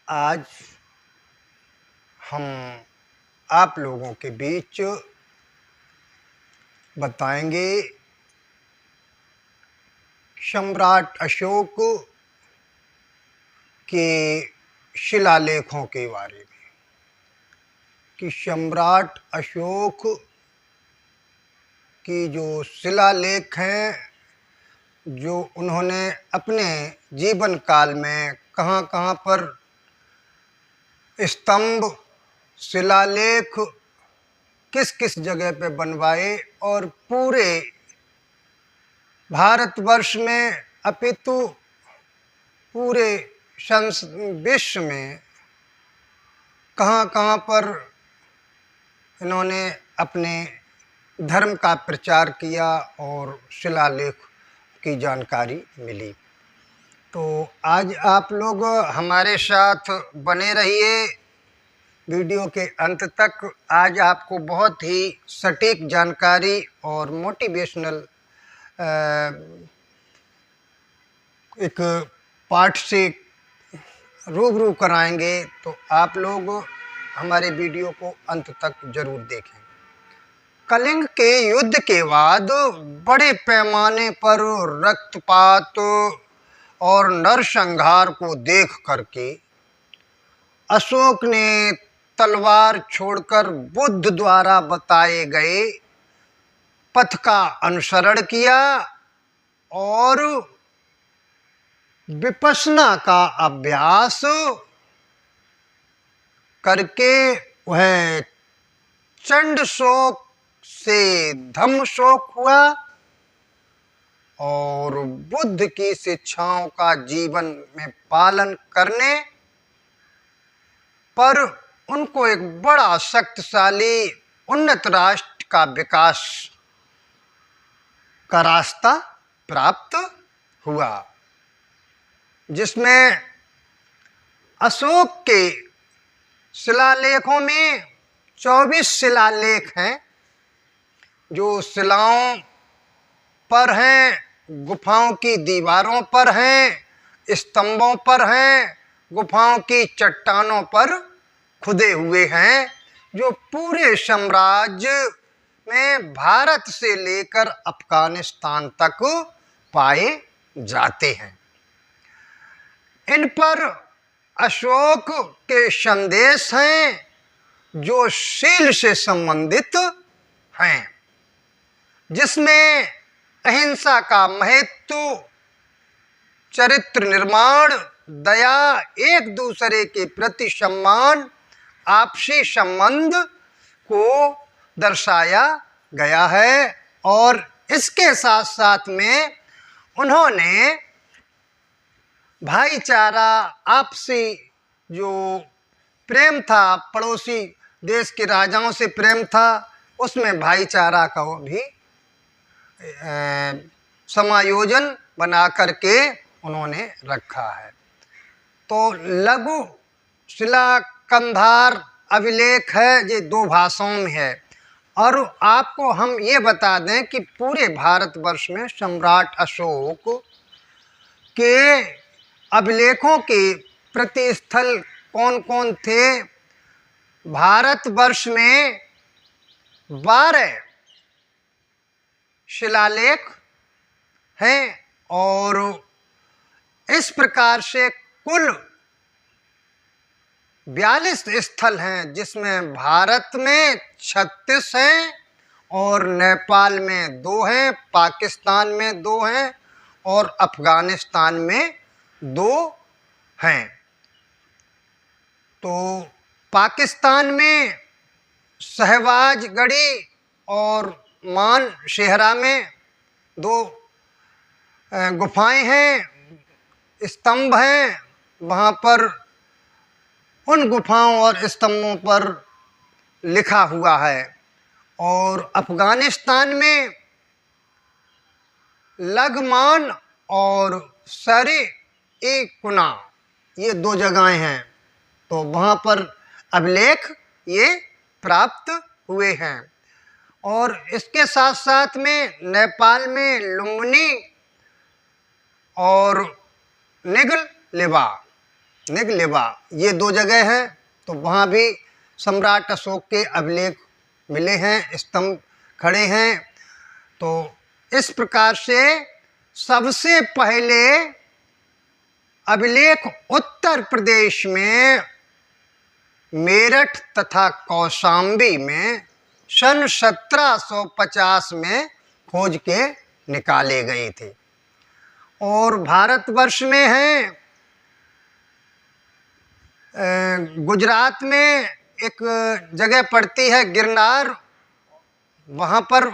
आज हम आप लोगों के बीच बताएंगे सम्राट अशोक के शिलालेखों के बारे में कि सम्राट अशोक की जो शिलालेख हैं, जो उन्होंने अपने जीवन काल में कहाँ कहाँ पर स्तंभ शिलालेख किस किस जगह पे बनवाए और पूरे भारतवर्ष में अपितु पूरे विश्व में कहाँ कहाँ पर इन्होंने अपने धर्म का प्रचार किया और शिलालेख की जानकारी मिली। तो आज आप लोग हमारे साथ बने रहिए वीडियो के अंत तक। आज आपको बहुत ही सटीक जानकारी और मोटिवेशनल एक पाठ से रूबरू कराएंगे, तो आप लोग हमारे वीडियो को अंत तक जरूर देखें। कलिंग के युद्ध के बाद बड़े पैमाने पर रक्तपात और नरसंहार को देख करके अशोक ने तलवार छोड़कर बुद्ध द्वारा बताए गए पथ का अनुसरण किया और विपश्यना का अभ्यास करके वह चंड शोक से धम्म शोक हुआ और बुद्ध की शिक्षाओं का जीवन में पालन करने पर उनको एक बड़ा शक्तिशाली उन्नत राष्ट्र का विकास का रास्ता प्राप्त हुआ, जिसमें अशोक के शिलालेखों में 24 शिलालेख हैं, जो शिलाओं पर हैं, गुफाओं की दीवारों पर हैं, स्तंभों पर हैं, गुफाओं की चट्टानों पर खुदे हुए हैं, जो पूरे साम्राज्य में भारत से लेकर अफगानिस्तान तक पाए जाते हैं। इन पर अशोक के संदेश हैं जो शील से संबंधित हैं, जिसमें अहिंसा का महत्व, चरित्र निर्माण, दया, एक दूसरे के प्रति सम्मान, आपसी संबंध को दर्शाया गया है। और इसके साथ साथ में उन्होंने भाईचारा, आपसी जो प्रेम था, पड़ोसी देश के राजाओं से प्रेम था, उसमें भाईचारा का भी समायोजन बना करके उन्होंने रखा है। तो लघु शिला कंधार अभिलेख है, ये 2 भाषाओं में है। और आपको हम ये बता दें कि पूरे भारतवर्ष में सम्राट अशोक के अभिलेखों के प्रतिस्थल कौन कौन थे। भारतवर्ष में 12 शिलालेख हैं और इस प्रकार से कुल 42 स्थल हैं, जिसमें भारत में 36 हैं और नेपाल में 2 हैं, पाकिस्तान में 2 हैं और अफगानिस्तान में 2 हैं। तो पाकिस्तान में शहबाजगढ़ी और मान शेहरा में 2 गुफाएं हैं, स्तंभ हैं। वहाँ पर उन गुफाओं और स्तंभों पर लिखा हुआ है। और अफगानिस्तान में लगमान और सर-ए-कुना, ये 2 जगहें हैं, तो वहाँ पर अभिलेख ये प्राप्त हुए हैं। और इसके साथ साथ में नेपाल में लुम्बिनी और निगललेवा, निगलिवा, ये दो जगह हैं। तो वहाँ भी सम्राट अशोक के अभिलेख मिले हैं, स्तंभ खड़े हैं। तो इस प्रकार से सबसे पहले अभिलेख उत्तर प्रदेश में मेरठ तथा कौशाम्बी में सन 1750 में खोज के निकाले गए थे। और भारतवर्ष में है गुजरात में एक जगह पड़ती है गिरनार, वहाँ पर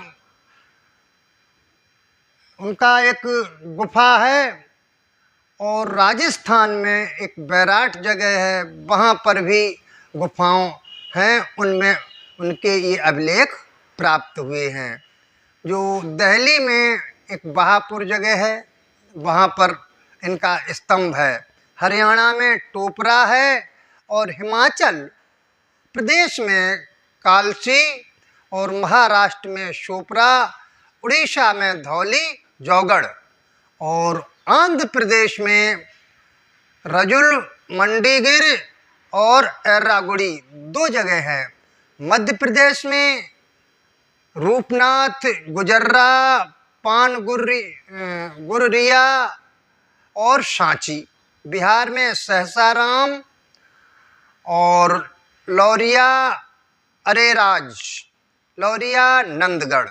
उनका एक गुफा है। और राजस्थान में एक बैराट जगह है, वहाँ पर भी गुफाओं हैं, उनमें उनके ये अभिलेख प्राप्त हुए हैं। जो दिल्ली में एक बहापुर जगह है, वहाँ पर इनका स्तंभ है। हरियाणा में टोपरा है और हिमाचल प्रदेश में कालसी और महाराष्ट्र में शोपरा, उड़ीसा में धौली जौगड़ और आंध्र प्रदेश में रजुल मंडीगिर और एर्रागुड़ी दो जगह है। मध्य प्रदेश में रूपनाथ, गुजर्रा, गुर्रिया और सांची। बिहार में सहसाराम और लौरिया, अरेराज, लौरिया, नंदगढ़।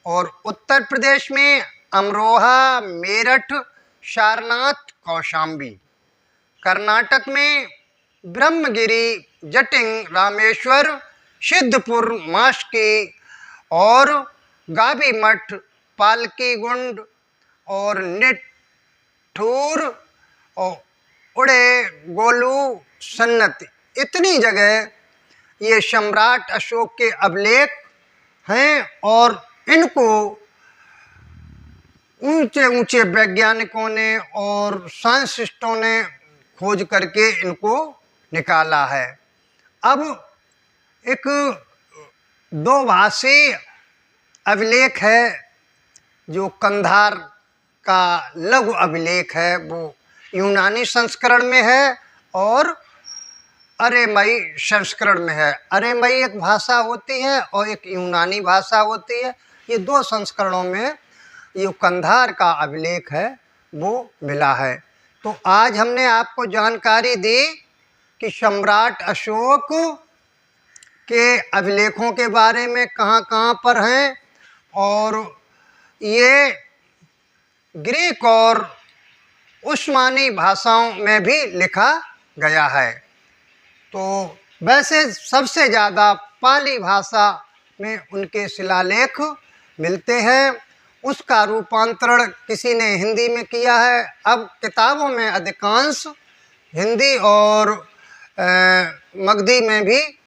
और उत्तर प्रदेश में अमरोहा, मेरठ, सारनाथ, कौशाम्बी। कर्नाटक में ब्रह्मगिरी, जटिंग, रामेश्वर, सिद्धपुर, मास्की और गाबी मठ, पालकीगुंड और निठूर और उड़े, गोलू, सन्नत। इतनी जगह ये सम्राट अशोक के अभिलेख हैं। और इनको ऊंचे ऊंचे वैज्ञानिकों ने और साइंटिस्टों ने खोज करके इनको निकाला है। अब एक दो भाषी अभिलेख है जो कंधार का लघु अभिलेख है, वो यूनानी संस्करण में है और अरेमई संस्करण में है। अरेमई एक भाषा होती है और एक यूनानी भाषा होती है। ये दो संस्करणों में ये कंधार का अभिलेख है वो मिला है। तो आज हमने आपको जानकारी दी कि सम्राट अशोक के अभिलेखों के बारे में कहाँ कहाँ पर हैं, और ये ग्रीक और उस्मानी भाषाओं में भी लिखा गया है। तो वैसे सबसे ज़्यादा पाली भाषा में उनके शिलालेख मिलते हैं। उसका रूपांतरण किसी ने हिंदी में किया है। अब किताबों में अधिकांश हिंदी और मगधी में भी